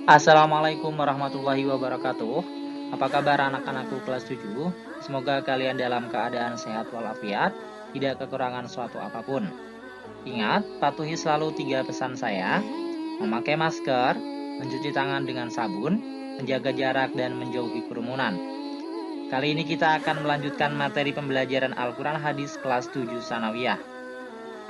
Assalamualaikum warahmatullahi wabarakatuh. Apa kabar anak-anakku kelas 7? Semoga kalian dalam keadaan sehat walafiat, tidak kekurangan suatu apapun. Ingat, patuhi selalu 3 pesan saya: memakai masker, mencuci tangan dengan sabun, menjaga jarak, dan menjauhi kerumunan. Kali ini kita akan melanjutkan materi pembelajaran Al-Quran Hadis kelas 7 Sanawiyah.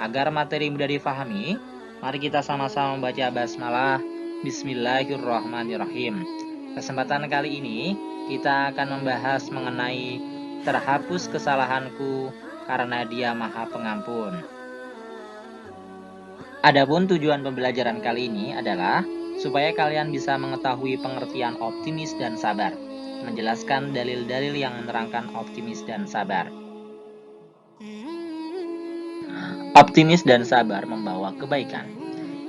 Agar materi mudah difahami, mari kita sama-sama membaca basmalah. Bismillahirrahmanirrahim. Kesempatan kali ini kita akan membahas mengenai terhapus kesalahanku karena Dia Maha Pengampun. Adapun tujuan pembelajaran kali ini adalah supaya kalian bisa mengetahui pengertian optimis dan sabar, menjelaskan dalil-dalil yang menerangkan optimis dan sabar. Optimis dan sabar membawa kebaikan.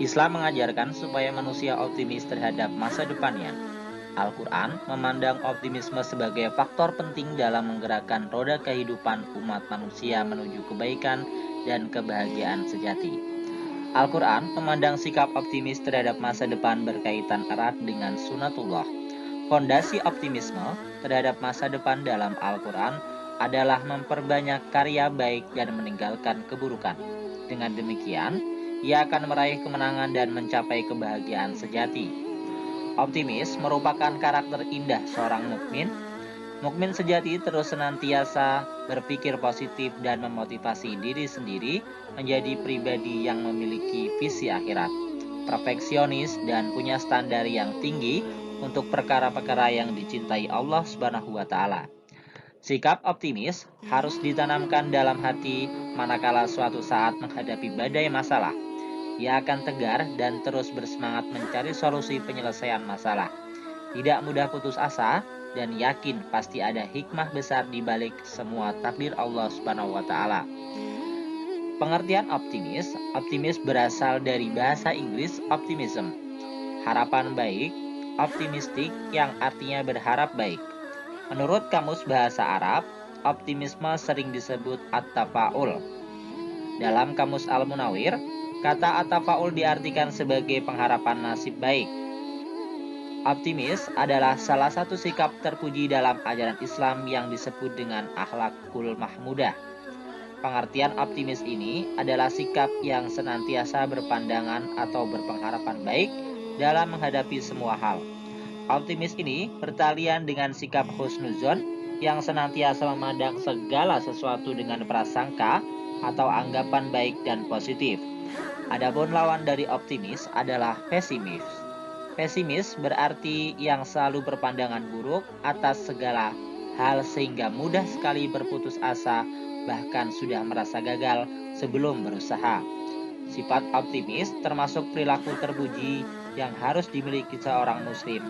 Islam mengajarkan supaya manusia optimis terhadap masa depannya. Al-Quran memandang optimisme sebagai faktor penting dalam menggerakkan roda kehidupan umat manusia menuju kebaikan dan kebahagiaan sejati. Al-Quran memandang sikap optimis terhadap masa depan berkaitan erat dengan sunatullah. Fondasi optimisme terhadap masa depan dalam Al-Quran adalah memperbanyak karya baik dan meninggalkan keburukan. Dengan demikian, ia akan meraih kemenangan dan mencapai kebahagiaan sejati. Optimis merupakan karakter indah seorang mukmin. Mukmin sejati terus senantiasa berpikir positif dan memotivasi diri sendiri menjadi pribadi yang memiliki visi akhirat, perfeksionis, dan punya standar yang tinggi untuk perkara-perkara yang dicintai Allah Subhanahu wa Ta'ala. Sikap optimis harus ditanamkan dalam hati manakala suatu saat menghadapi badai masalah. Ia akan tegar dan terus bersemangat mencari solusi penyelesaian masalah. Tidak mudah putus asa dan yakin pasti ada hikmah besar di balik semua takdir Allah Subhanahu wa Ta'ala. Pengertian optimis berasal dari bahasa Inggris optimism, harapan baik, optimistik yang artinya berharap baik. Menurut Kamus Bahasa Arab, optimisme sering disebut at-tafa'ul. Dalam Kamus Al-Munawir, kata at-tafa'ul diartikan sebagai pengharapan nasib baik. Optimis adalah salah satu sikap terpuji dalam ajaran Islam yang disebut dengan akhlakul mahmudah. Pengertian optimis ini adalah sikap yang senantiasa berpandangan atau berpengharapan baik dalam menghadapi semua hal. Optimis ini bertalian dengan sikap husnuzon yang senantiasa memandang segala sesuatu dengan prasangka atau anggapan baik dan positif. Adapun lawan dari optimis adalah pesimis. Pesimis berarti yang selalu berpandangan buruk atas segala hal sehingga mudah sekali berputus asa, bahkan sudah merasa gagal sebelum berusaha. Sifat optimis termasuk perilaku terpuji yang harus dimiliki seorang muslim,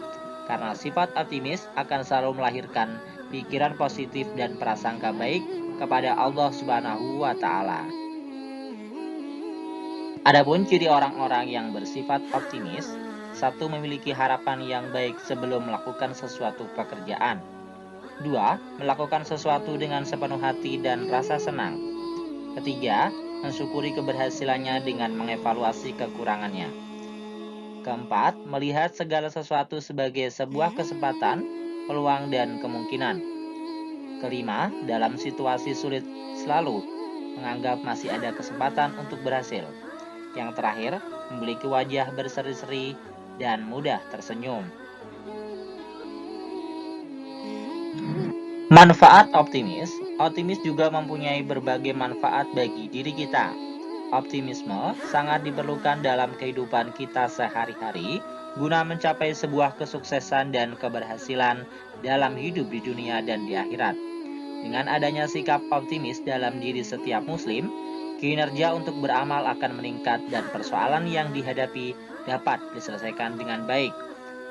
karena sifat optimis akan selalu melahirkan pikiran positif dan prasangka baik kepada Allah Subhanahu wa Ta'ala. Adapun ciri orang-orang yang bersifat optimis: 1. Memiliki harapan yang baik sebelum melakukan sesuatu pekerjaan. 2. Melakukan sesuatu dengan sepenuh hati dan rasa senang. 3. Mensyukuri keberhasilannya dengan mengevaluasi kekurangannya. 4. Melihat segala sesuatu sebagai sebuah kesempatan, peluang, dan kemungkinan. 5. Dalam situasi sulit selalu menganggap masih ada kesempatan untuk berhasil. Yang terakhir, memiliki wajah berseri-seri dan mudah tersenyum. Manfaat optimis. Optimis juga mempunyai berbagai manfaat bagi diri kita. Optimisme sangat diperlukan dalam kehidupan kita sehari-hari guna mencapai sebuah kesuksesan dan keberhasilan dalam hidup di dunia dan di akhirat. Dengan adanya sikap optimis dalam diri setiap muslim, kinerja untuk beramal akan meningkat dan persoalan yang dihadapi dapat diselesaikan dengan baik.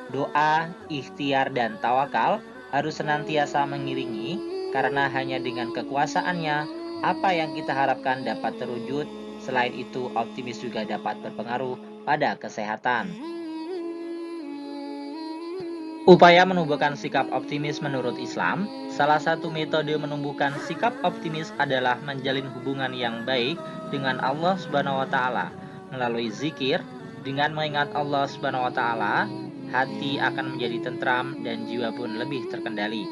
Doa, ikhtiar, dan tawakal harus senantiasa mengiringi, karena hanya dengan kekuasaannya apa yang kita harapkan dapat terwujud. Selain itu, optimis juga dapat berpengaruh pada kesehatan. Upaya menumbuhkan sikap optimis menurut Islam, salah satu metode menumbuhkan sikap optimis adalah menjalin hubungan yang baik dengan Allah Subhanahu wa taala melalui zikir. Dengan mengingat Allah Subhanahu wa taala, hati akan menjadi tentram dan jiwa pun lebih terkendali.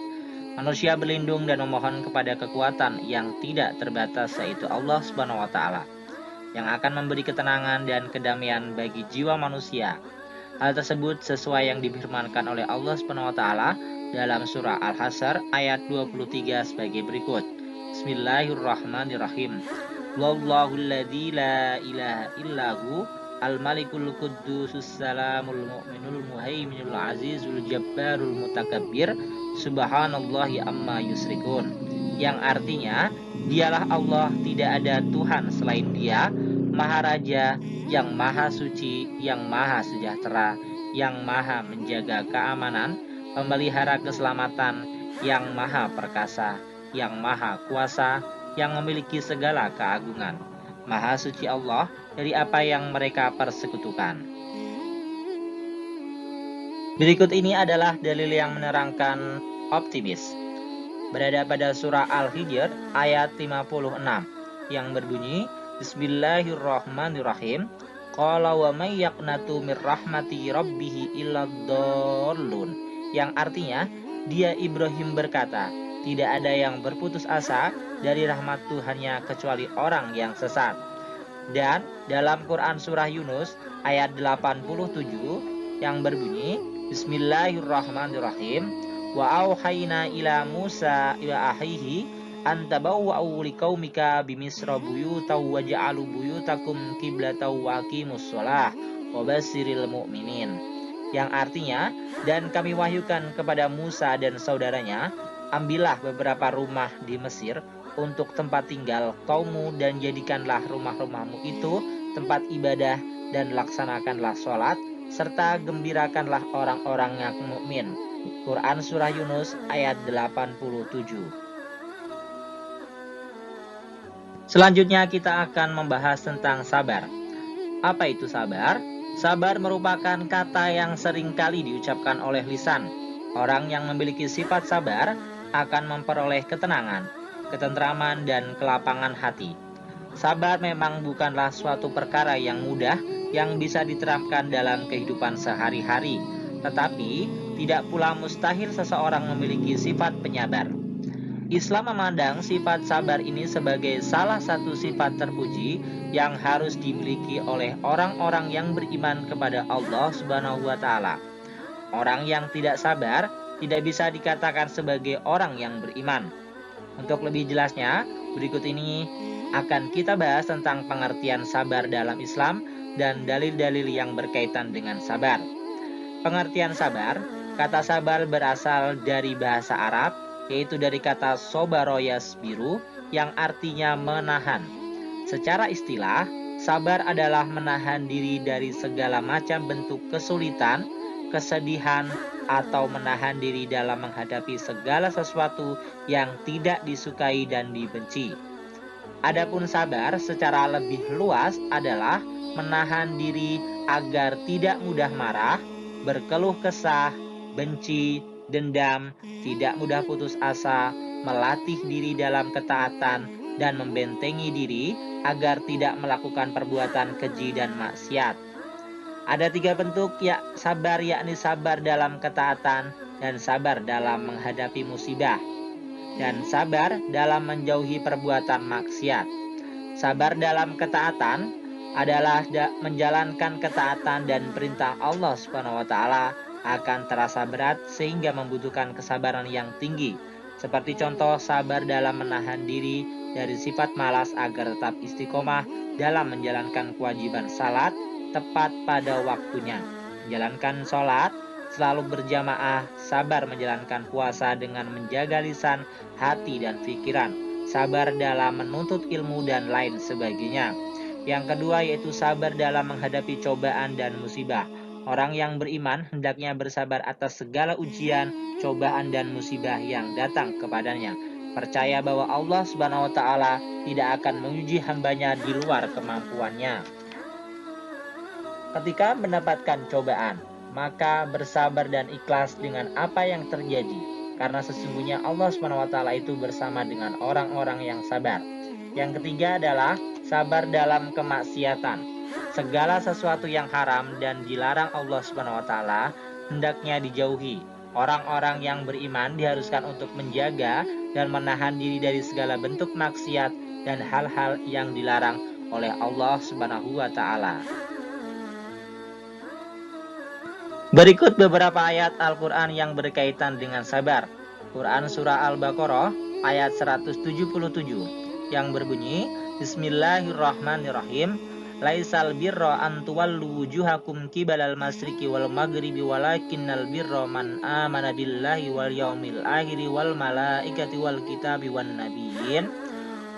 Manusia berlindung dan memohon kepada kekuatan yang tidak terbatas, yaitu Allah Subhanahu wa taala, yang akan memberi ketenangan dan kedamaian bagi jiwa manusia. Hal tersebut sesuai yang difirmankan oleh Allah Subhanahu wa taala dalam surah Al-Hasyr ayat 23 sebagai berikut. Bismillahirrahmanirrahim. Wallahul ladzi la ilaha illahu al-malikul quddusus salamul mu'minul muhaiminul azizul jabbarul mutakabbir subhanallahi amma yusrikun. Yang artinya, dialah Allah, tidak ada Tuhan selain Dia, Maha Raja, yang Maha Suci, yang Maha Sejahtera, yang Maha Menjaga Keamanan, Pemelihara Keselamatan, yang Maha Perkasa, yang Maha Kuasa, yang memiliki segala keagungan. Maha Suci Allah dari apa yang mereka persekutukan. Berikut ini adalah dalil yang menerangkan optimis. Berada pada surah Al-Hijr ayat 56 yang berbunyi, Bismillahirrahmanirrahim. Qala wa may yaqnatu mir rahmati rabbih illa dhallun. Yang artinya, dia Ibrahim berkata, tidak ada yang berputus asa dari rahmat Tuhannya kecuali orang yang sesat. Dan dalam Quran surah Yunus ayat 87 yang berbunyi, Bismillahirrahmanirrahim. Wa auhayna ila Musa ila ahihi antabawwa'u liqaumika bimisra buyutaw waj'alu buyutakum qiblataw wa aqimus shalah wa basyiril mu'minin. Yang artinya, dan kami wahyukan kepada Musa dan saudaranya, ambillah beberapa rumah di Mesir untuk tempat tinggal kaummu dan jadikanlah rumah-rumahmu itu tempat ibadah dan laksanakanlah sholat serta gembirakanlah orang-orang yang mukmin. Quran surah Yunus ayat 87. Selanjutnya kita akan membahas tentang sabar. Apa itu sabar? Sabar merupakan kata yang sering kali diucapkan oleh lisan. Orang yang memiliki sifat sabar akan memperoleh ketenangan, ketentraman, dan kelapangan hati. Sabar memang bukanlah suatu perkara yang mudah yang bisa diterapkan dalam kehidupan sehari-hari, tetapi tidak pula mustahil seseorang memiliki sifat penyabar. Islam memandang sifat sabar ini sebagai salah satu sifat terpuji yang harus dimiliki oleh orang-orang yang beriman kepada Allah Subhanahu wa taala. Orang yang tidak sabar tidak bisa dikatakan sebagai orang yang beriman. Untuk lebih jelasnya, berikut ini akan kita bahas tentang pengertian sabar dalam Islam dan dalil-dalil yang berkaitan dengan sabar. Pengertian sabar, kata sabar berasal dari bahasa Arab, yaitu dari kata sobaroyas biru yang artinya menahan. Secara istilah, sabar adalah menahan diri dari segala macam bentuk kesulitan, kesedihan, atau menahan diri dalam menghadapi segala sesuatu yang tidak disukai dan dibenci. Adapun sabar secara lebih luas adalah menahan diri agar tidak mudah marah, berkeluh kesah, benci, dendam, tidak mudah putus asa, melatih diri dalam ketaatan, dan membentengi diri agar tidak melakukan perbuatan keji dan maksiat. Ada 3 bentuk sabar, yakni sabar dalam ketaatan, dan sabar dalam menghadapi musibah, dan sabar dalam menjauhi perbuatan maksiat. Sabar dalam ketaatan adalah menjalankan ketaatan dan perintah Allah Subhanahu wa taala akan terasa berat sehingga membutuhkan kesabaran yang tinggi. Seperti contoh sabar dalam menahan diri dari sifat malas agar tetap istiqomah dalam menjalankan kewajiban salat tepat pada waktunya, menjalankan sholat selalu berjamaah, sabar menjalankan puasa dengan menjaga lisan, hati, dan pikiran, sabar dalam menuntut ilmu, dan lain sebagainya. Yang kedua yaitu sabar dalam menghadapi cobaan dan musibah. Orang yang beriman hendaknya bersabar atas segala ujian, cobaan, dan musibah yang datang kepadanya. Percaya bahwa Allah Subhanahu wa taala tidak akan menguji hambanya di luar kemampuannya. Ketika mendapatkan cobaan, maka bersabar dan ikhlas dengan apa yang terjadi, karena sesungguhnya Allah SWT itu bersama dengan orang-orang yang sabar. Yang ketiga adalah sabar dalam kemaksiatan. Segala sesuatu yang haram dan dilarang Allah SWT hendaknya dijauhi. Orang-orang yang beriman diharuskan untuk menjaga dan menahan diri dari segala bentuk maksiat dan hal-hal yang dilarang oleh Allah SWT. Berikut beberapa ayat Al-Quran yang berkaitan dengan sabar. Quran Surah Al-Baqarah ayat 177 yang berbunyi, Bismillahirrahmanirrahim. Laisal birra an tuwallu wujuhakum kibalal masriki wal maghribi walakinnal birra man amana billahi wal yaumil akhiri wal malaikati wal kitabi wan nabiyyin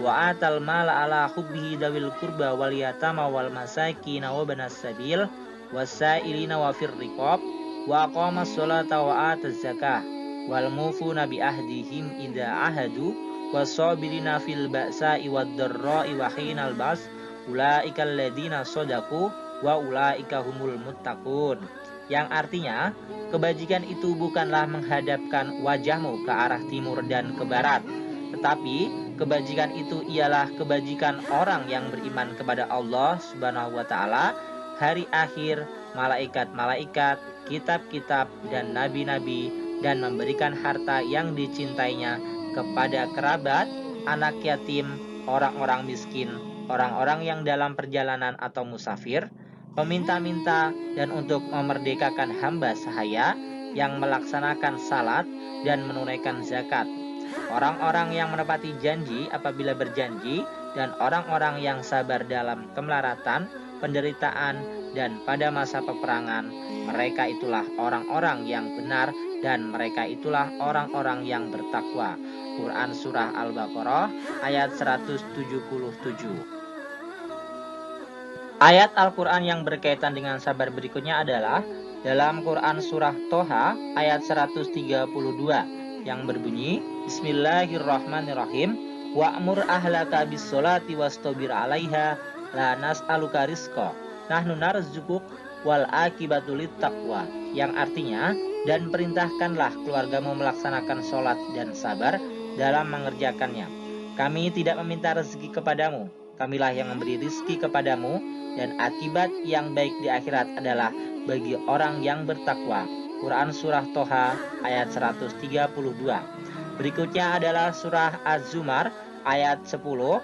wa atal mala ala hubbihi dawil qurba wal yatama wal masakin wa banas sabil wasailina wa fir riqab wa aqamas sholata wa ataz zakah wal mufuna bi ahdihim idza ahadu wasabirina fil ba'sa'i wad dharra'i wa hinal ba's ulaikal ladzina shadaku wa ulaika humul muttaqun. Yang artinya, kebajikan itu bukanlah menghadapkan wajahmu ke arah timur dan ke barat, tetapi kebajikan itu ialah kebajikan orang yang beriman kepada Allah Subhanahu wa taala, hari akhir, malaikat-malaikat, kitab-kitab dan nabi-nabi, dan memberikan harta yang dicintainya kepada kerabat, anak yatim, orang-orang miskin, orang-orang yang dalam perjalanan atau musafir, meminta-minta, dan untuk memerdekakan hamba sahaya yang melaksanakan salat dan menunaikan zakat. Orang-orang yang menepati janji apabila berjanji, dan orang-orang yang sabar dalam kemelaratan, penderitaan, dan pada masa peperangan, mereka itulah orang-orang yang benar dan mereka itulah orang-orang yang bertakwa. Quran Surah Al-Baqarah ayat 177. Ayat Al-Quran yang berkaitan dengan sabar berikutnya adalah dalam Quran Surah Toha ayat 132 yang berbunyi, Bismillahirrahmanirrahim, wa'mur ahlaka bis-sholati wastabir 'alaiha la nas'aluka rizqa nahnu narzuquk wal akibatu littaqwa, yang artinya, dan perintahkanlah keluargamu melaksanakan sholat dan sabar dalam mengerjakannya. Kami tidak meminta rezeki kepadamu, kamilah yang memberi rezeki kepadamu, dan akibat yang baik di akhirat adalah bagi orang yang bertakwa. Quran Surah Toha ayat 132. Berikutnya adalah Surah Az-Zumar ayat 10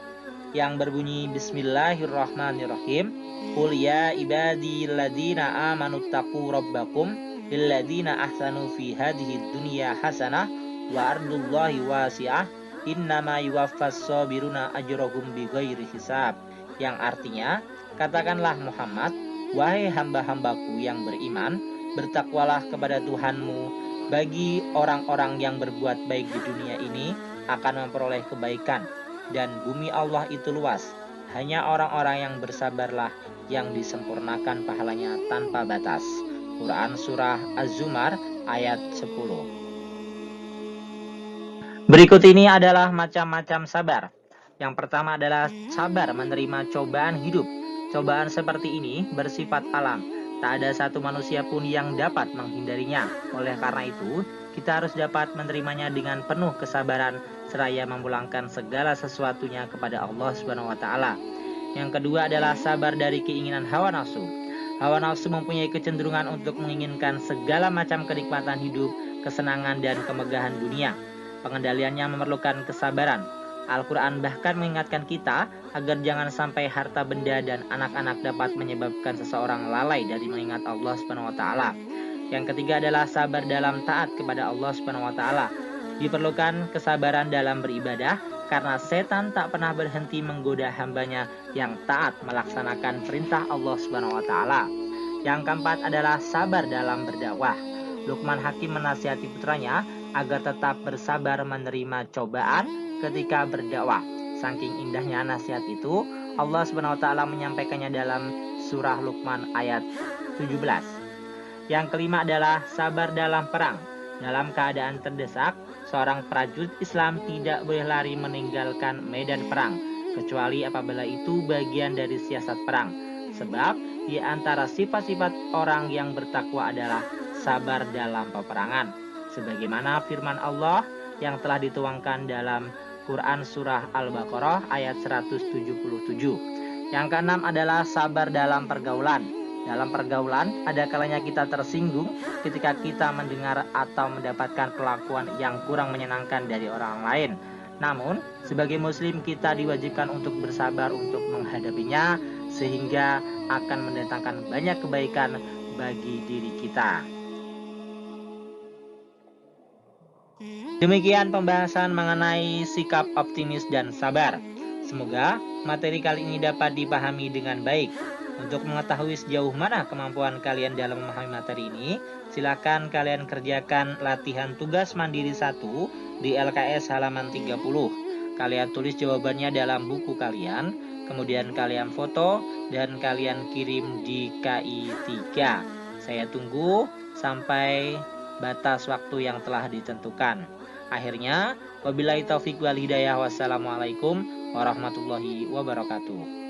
yang berbunyi, Bismillahirrahmanirrahim. Qul ya ibadi alladhina amanu taqu rabbakum lilladhina ahsanu fi hadhihi dunya hasanah wa ardullahi wasi'ah innama yuwaffas sabiruna ajrahum bighairi hisab, yang artinya, katakanlah Muhammad, wahai hamba-hambaku yang beriman, bertakwalah kepada Tuhanmu. Bagi orang-orang yang berbuat baik di dunia ini akan memperoleh kebaikan, dan bumi Allah itu luas. Hanya orang-orang yang bersabarlah yang disempurnakan pahalanya tanpa batas. Quran Surah Az-Zumar ayat 10. Berikut ini adalah macam-macam sabar. Yang pertama adalah sabar menerima cobaan hidup. Cobaan seperti ini bersifat alam. Tak ada satu manusia pun yang dapat menghindarinya. Oleh karena itu, kita harus dapat menerimanya dengan penuh kesabaran seraya memulangkan segala sesuatunya kepada Allah Subhanahu wa taala. Yang kedua adalah sabar dari keinginan hawa nafsu. Hawa nafsu mempunyai kecenderungan untuk menginginkan segala macam kenikmatan hidup, kesenangan dan kemegahan dunia. Pengendaliannya memerlukan kesabaran. Al-Quran bahkan mengingatkan kita agar jangan sampai harta benda dan anak-anak dapat menyebabkan seseorang lalai dari mengingat Allah Subhanahu wa taala. Yang ketiga adalah sabar dalam taat kepada Allah Subhanahu wa taala. Diperlukan kesabaran dalam beribadah karena setan tak pernah berhenti menggoda hambanya yang taat melaksanakan perintah Allah Subhanahu wa taala. Yang keempat adalah sabar dalam berdakwah. Luqman Hakim menasihati putranya agar tetap bersabar menerima cobaan ketika berdakwah. Saking indahnya nasihat itu, Allah Subhanahu wa taala menyampaikannya dalam surah Luqman ayat 17. Yang kelima adalah sabar dalam perang. Dalam keadaan terdesak, seorang prajurit Islam tidak boleh lari meninggalkan medan perang, kecuali apabila itu bagian dari siasat perang. Sebab di antara sifat-sifat orang yang bertakwa adalah sabar dalam peperangan. Sebagaimana firman Allah yang telah dituangkan dalam Quran Surah Al-Baqarah ayat 177. Yang keenam adalah sabar dalam pergaulan. Dalam pergaulan, ada kalanya kita tersinggung ketika kita mendengar atau mendapatkan perlakuan yang kurang menyenangkan dari orang lain. Namun, sebagai muslim kita diwajibkan untuk bersabar untuk menghadapinya, sehingga akan mendatangkan banyak kebaikan bagi diri kita. Demikian pembahasan mengenai sikap optimis dan sabar. Semoga materi kali ini dapat dipahami dengan baik. Untuk mengetahui sejauh mana kemampuan kalian dalam memahami materi ini, silakan kalian kerjakan latihan tugas mandiri 1 di LKS halaman 30. Kalian tulis jawabannya dalam buku kalian, kemudian kalian foto dan kalian kirim di KI 3. Saya tunggu sampai batas waktu yang telah ditentukan. Akhirnya, wabillahi taufik wal hidayah. Wassalamualaikum warahmatullahi wabarakatuh.